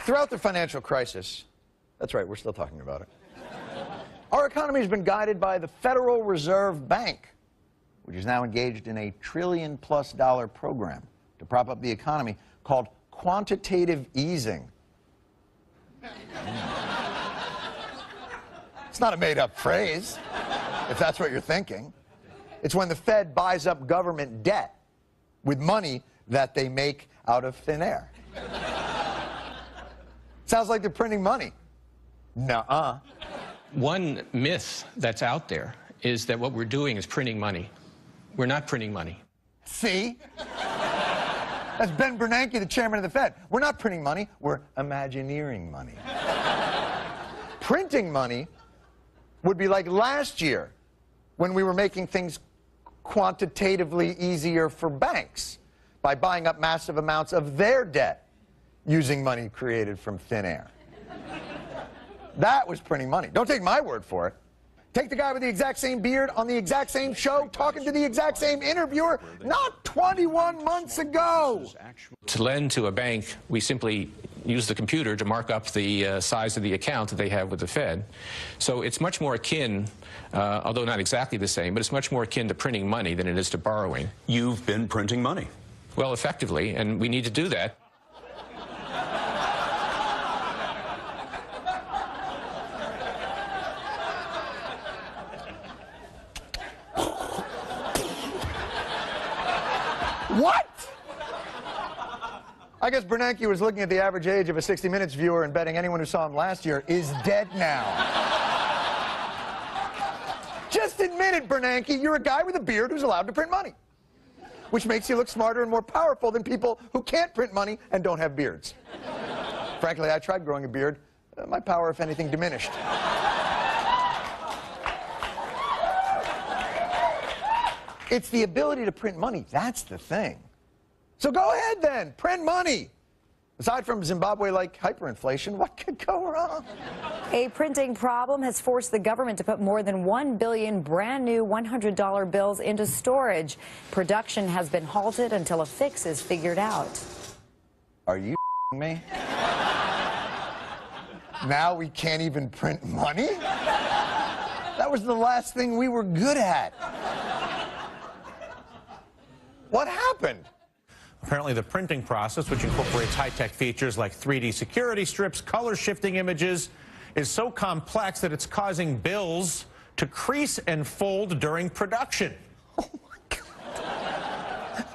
Throughout the financial crisis, that's right, we're still talking about it, our economy has been guided by the Federal Reserve Bank, which is now engaged in a $1 trillion+ program to prop up the economy called quantitative easing. It's not a made-up phrase, if that's what you're thinking. It's when the Fed buys up government debt with money that they make out of thin air. Sounds like they're printing money. Nuh-uh. One myth that's out there is that what we're doing is printing money. We're not printing money. See? That's Ben Bernanke, the chairman of the Fed. We're not printing money, we're imagineering money. Printing money would be like last year when we were making things quantitatively easier for banks by buying up massive amounts of their debt using money created from thin air. That was printing money. Don't take my word for it. Take the guy with the exact same beard on the exact same show talking to the exact same interviewer not 21 months ago. To lend to a bank, we simply use the computer to mark up the size of the account that they have with the Fed. So it's much more akin, although not exactly the same, but it's much more akin to printing money than it is to borrowing. You've been printing money. Well, effectively, and we need to do that. What? I guess Bernanke was looking at the average age of a 60 Minutes viewer and betting anyone who saw him last year is dead now. Just admit it, Bernanke. You're a guy with a beard who's allowed to print money, which makes you look smarter and more powerful than people who can't print money and don't have beards. Frankly, I tried growing a beard. My power, if anything, diminished. It's the ability to print money. That's the thing. So go ahead then, print money. Aside from Zimbabwe-like hyperinflation, what could go wrong? A printing problem has forced the government to put more than 1 billion brand new $100 bills into storage. Production has been halted until a fix is figured out. Are you me? Now we can't even print money? That was the last thing we were good at. What happened? Apparently the printing process, which incorporates high-tech features like 3D security strips, color-shifting images, is so complex that it's causing bills to crease and fold during production. Oh, my God.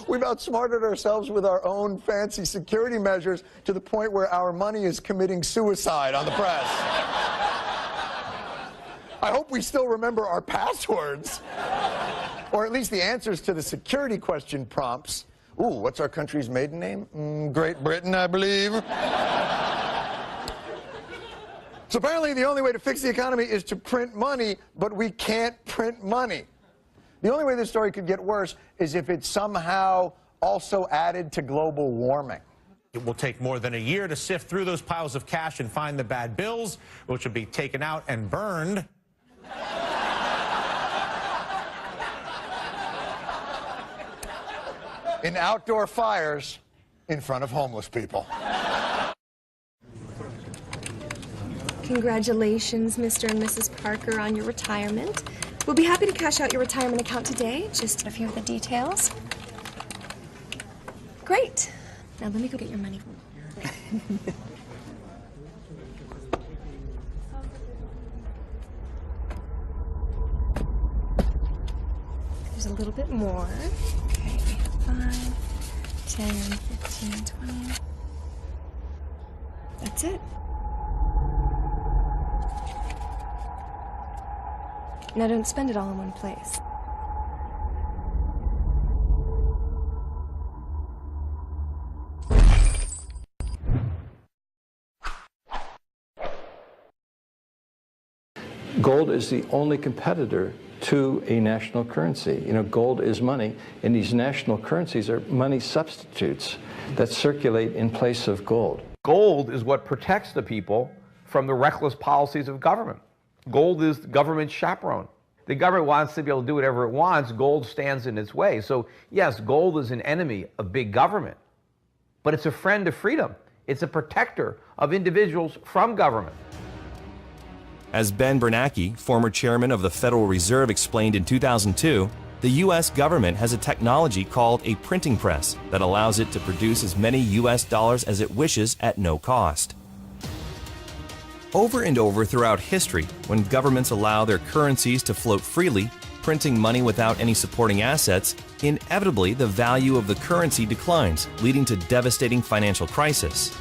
We've outsmarted ourselves with our own fancy security measures to the point where our money is committing suicide on the press. I hope we still remember our passwords. Or at least the answers to the security question prompts. Ooh, what's our country's maiden name? Great Britain, I believe. So apparently the only way to fix the economy is to print money, but we can't print money. The only way this story could get worse is if it's somehow also added to global warming. It will take more than a year to sift through those piles of cash and find the bad bills, which will be taken out and burned. In outdoor fires in front of homeless people. Congratulations, Mr. and Mrs. Parker, on your retirement. We'll be happy to cash out your retirement account today. Just a few of the details. Great. Now let me go get your money. There's a little bit more. Okay, 5, 10, 15, 20. That's it. Now don't spend it all in one place. Gold is the only competitor to a national currency. You know, gold is money, and these national currencies are money substitutes that circulate in place of gold. Gold is what protects the people from the reckless policies of government. Gold is government chaperone. The government wants to be able to do whatever it wants. Gold stands in its way. So yes, gold is an enemy of big government, but it's a friend of freedom. It's a protector of individuals from government. As Ben Bernanke, former chairman of the Federal Reserve, explained in 2002, the U.S. government has a technology called a printing press that allows it to produce as many U.S. dollars as it wishes at no cost. Over and over throughout history, when governments allow their currencies to float freely, printing money without any supporting assets, inevitably the value of the currency declines, leading to devastating financial crisis.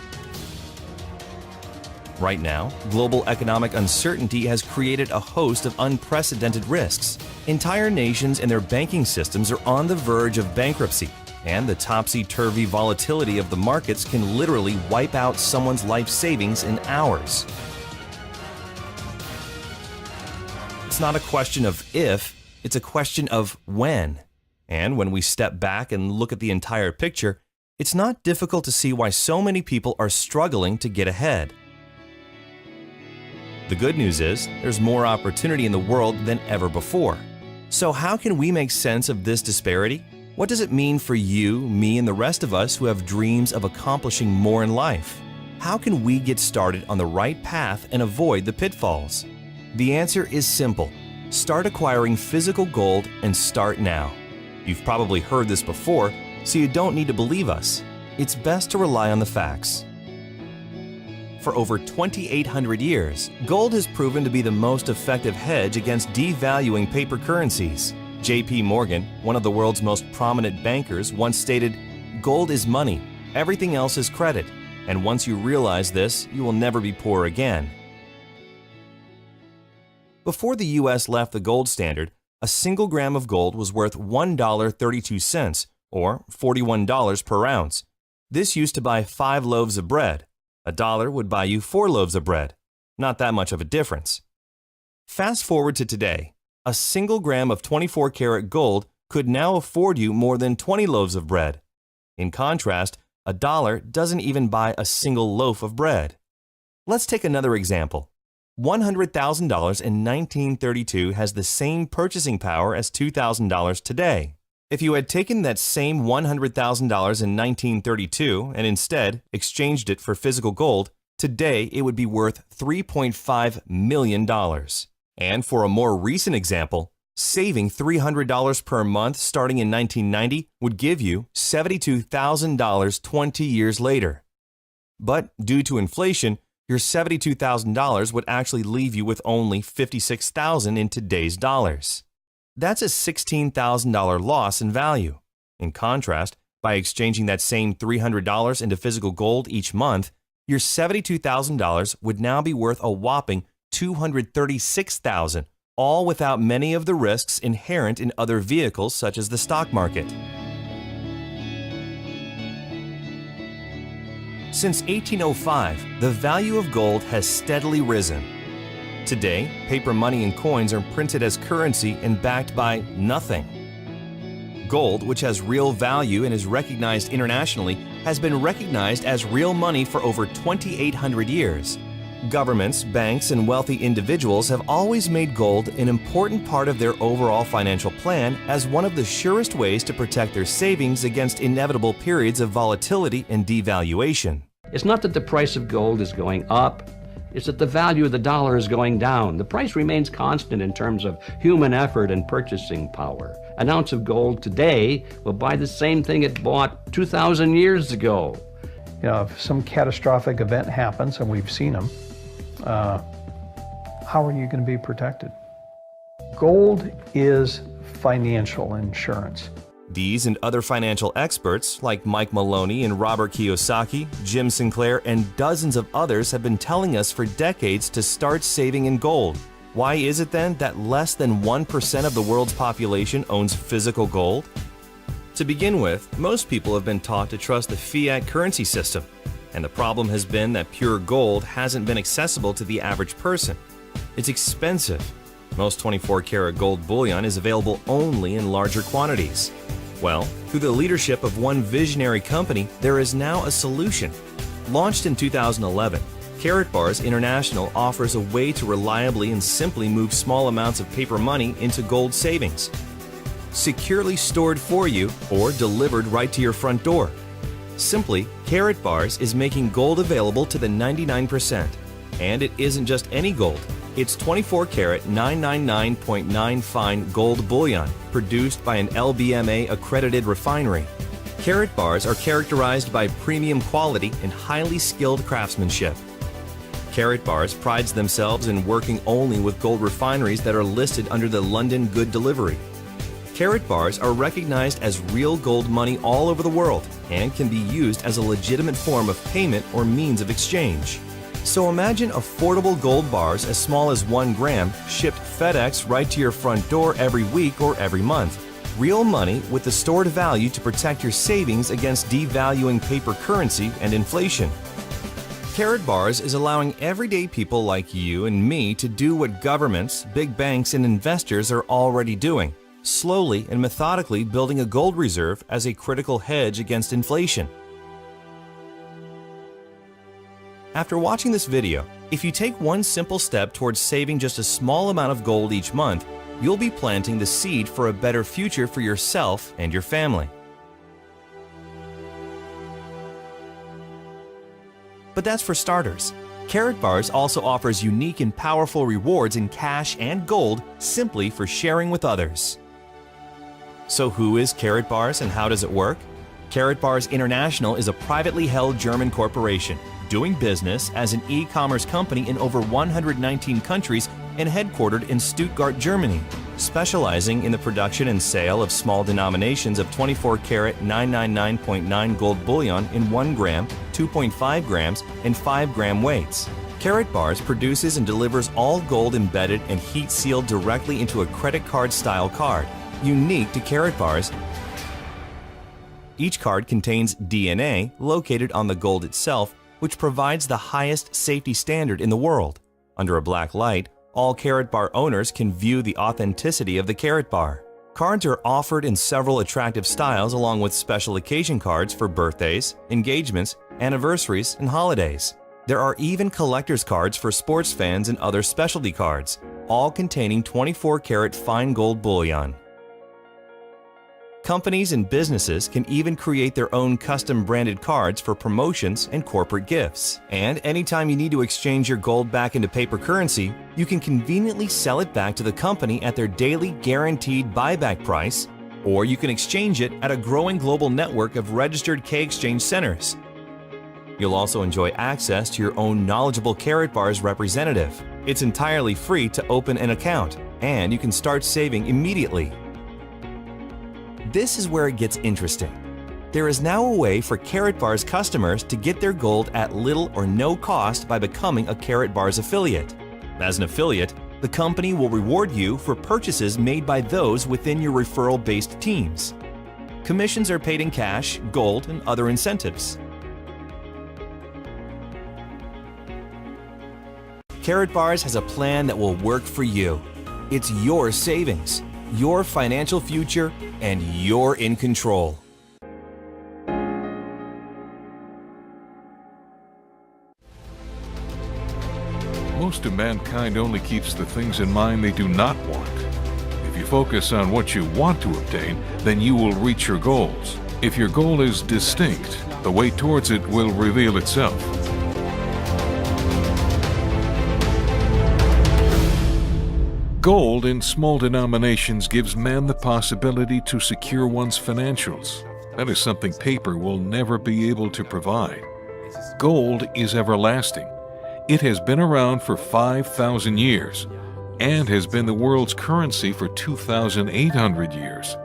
Right now, global economic uncertainty has created a host of unprecedented risks. Entire nations and their banking systems are on the verge of bankruptcy, and the topsy-turvy volatility of the markets can literally wipe out someone's life savings in hours. It's not a question of if, it's a question of when. And when we step back and look at the entire picture, it's not difficult to see why so many people are struggling to get ahead. The good news is, there's more opportunity in the world than ever before. So how can we make sense of this disparity? What does it mean for you, me, and the rest of us who have dreams of accomplishing more in life? How can we get started on the right path and avoid the pitfalls? The answer is simple. Start acquiring physical gold and start now. You've probably heard this before, so you don't need to believe us. It's best to rely on the facts. For over 2,800 years, gold has proven to be the most effective hedge against devaluing paper currencies. J.P. Morgan, one of the world's most prominent bankers, once stated, "Gold is money, everything else is credit, and once you realize this, you will never be poor again." Before the U.S. left the gold standard, a single gram of gold was worth $1.32, or $41 per ounce. This used to buy 5 loaves of bread. $1 would buy you 4 loaves of bread. Not that much of a difference. Fast forward to today. A single gram of 24-karat gold could now afford you more than 20 loaves of bread. In contrast, $1 doesn't even buy a single loaf of bread. Let's take another example. $100,000 in 1932 has the same purchasing power as $2,000 today. If you had taken that same $100,000 in 1932 and instead exchanged it for physical gold, today it would be worth $3.5 million. And for a more recent example, saving $300 per month starting in 1990 would give you $72,000 20 years later. But due to inflation, your $72,000 would actually leave you with only $56,000 in today's dollars. That's a $16,000 loss in value. In contrast, by exchanging that same $300 into physical gold each month, your $72,000 would now be worth a whopping $236,000, all without many of the risks inherent in other vehicles such as the stock market. Since 1805, the value of gold has steadily risen. Today, paper money and coins are printed as currency and backed by nothing. Gold, which has real value and is recognized internationally, has been recognized as real money for over 2,800 years. Governments, banks, and wealthy individuals have always made gold an important part of their overall financial plan as one of the surest ways to protect their savings against inevitable periods of volatility and devaluation. It's not that the price of gold is going up. It's that the value of the dollar is going down. The price remains constant in terms of human effort and purchasing power. An ounce of gold today will buy the same thing it bought 2,000 years ago. You know, if some catastrophic event happens, and we've seen them, how are you going to be protected? Gold is financial insurance. These and other financial experts like Mike Maloney and Robert Kiyosaki, Jim Sinclair, and dozens of others have been telling us for decades to start saving in gold. Why is it then that less than 1% of the world's population owns physical gold? To begin with, most people have been taught to trust the fiat currency system, and the problem has been that pure gold hasn't been accessible to the average person. It's expensive. Most 24-karat gold bullion is available only in larger quantities. Well, through the leadership of one visionary company, there is now a solution. Launched in 2011, Karatbars International offers a way to reliably and simply move small amounts of paper money into gold savings. Securely stored for you or delivered right to your front door. Simply, Karatbars is making gold available to the 99%. And it isn't just any gold. It's 24 karat 999.9 fine gold bullion produced by an LBMA accredited refinery. Karatbars are characterized by premium quality and highly skilled craftsmanship. Karatbars prides themselves in working only with gold refineries that are listed under the London Good Delivery. Karatbars are recognized as real gold money all over the world and can be used as a legitimate form of payment or means of exchange. So imagine affordable gold bars as small as 1 gram shipped FedEx right to your front door every week or every month. Real money with the stored value to protect your savings against devaluing paper currency and inflation. Karatbars is allowing everyday people like you and me to do what governments, big banks, and investors are already doing, slowly and methodically building a gold reserve as a critical hedge against inflation. After watching this video, if you take one simple step towards saving just a small amount of gold each month, you'll be planting the seed for a better future for yourself and your family. But that's for starters. Karatbars also offers unique and powerful rewards in cash and gold simply for sharing with others. So who is Karatbars and how does it work? Karatbars International is a privately held German corporation doing business as an e-commerce company in over 119 countries and headquartered in Stuttgart, Germany, specializing in the production and sale of small denominations of 24 karat 999.9 gold bullion in 1 gram, 2.5 grams, and 5 gram weights. Karatbars produces and delivers all gold embedded and heat sealed directly into a credit card style card, unique to Karatbars. Each card contains DNA located on the gold itself, which provides the highest safety standard in the world. Under a black light, all Karatbar owners can view the authenticity of the Karatbar. Cards are offered in several attractive styles along with special occasion cards for birthdays, engagements, anniversaries, and holidays. There are even collector's cards for sports fans and other specialty cards, all containing 24 karat fine gold bullion. Companies and businesses can even create their own custom branded cards for promotions and corporate gifts. And anytime you need to exchange your gold back into paper currency, you can conveniently sell it back to the company at their daily guaranteed buyback price, or you can exchange it at a growing global network of registered K-exchange centers. You'll also enjoy access to your own knowledgeable Karatbars representative. It's entirely free to open an account, and you can start saving immediately. This is where it gets interesting. There is now a way for Karatbars customers to get their gold at little or no cost by becoming a Karatbars affiliate. As an affiliate, the company will reward you for purchases made by those within your referral-based teams. Commissions are paid in cash, gold, and other incentives. Karatbars has a plan that will work for you. It's your savings, your financial future, and you're in control. Most of mankind only keeps the things in mind they do not want. If you focus on what you want to obtain, then you will reach your goals. If your goal is distinct, the way towards it will reveal itself. Gold in small denominations gives man the possibility to secure one's financials. That is something paper will never be able to provide. Gold is everlasting. It has been around for 5,000 years and has been the world's currency for 2,800 years.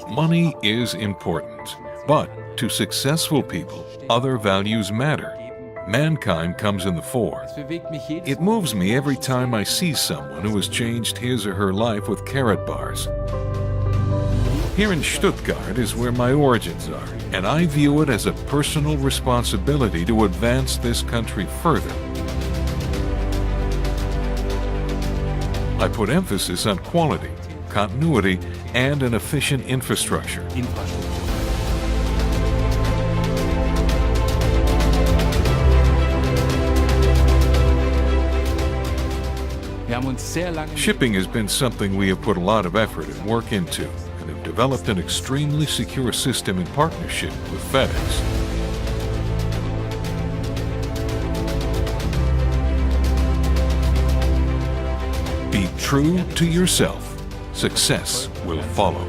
Money is important, but to successful people, other values matter. Mankind comes in the fore. It moves me every time I see someone who has changed his or her life with Karatbars. Here in Stuttgart is where my origins are, and I view it as a personal responsibility to advance this country further. I put emphasis on quality, continuity, and an efficient infrastructure. Shipping has been something we have put a lot of effort and work into, and have developed an extremely secure system in partnership with FedEx. Be true to yourself. Success will follow.